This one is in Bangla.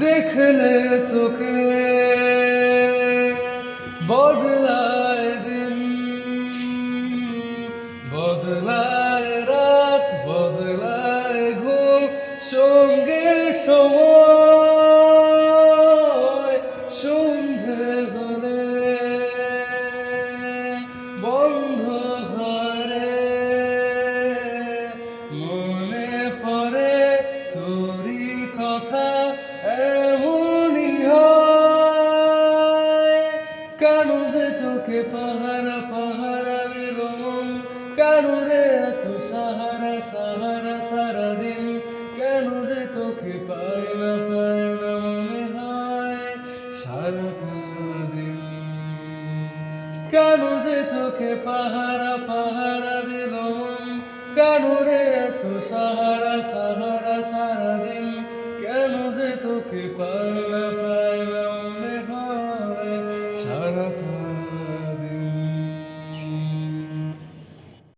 দেখলে তোকে বদলায় দিন, বদলায় রাত, বদলায় ঘুম, সঙ্গে সময় সন্ধে হলে বন্ধ ঘরে মনে পড়ে তোরই কথা, এমনই হয়। কেন যে তোকে পাহারা পাহারা দিল মন, কেন রে এত সাহারা সাহারা সারাদিন, কেন যে তোকে পাই না মনে হয় সারাটা দিন। কেন যে তোকে পাহারা পাহারা দিল মন, কেন রে এত সাহারা সাহারা সারাদিন, কেন যে তোকে পাই না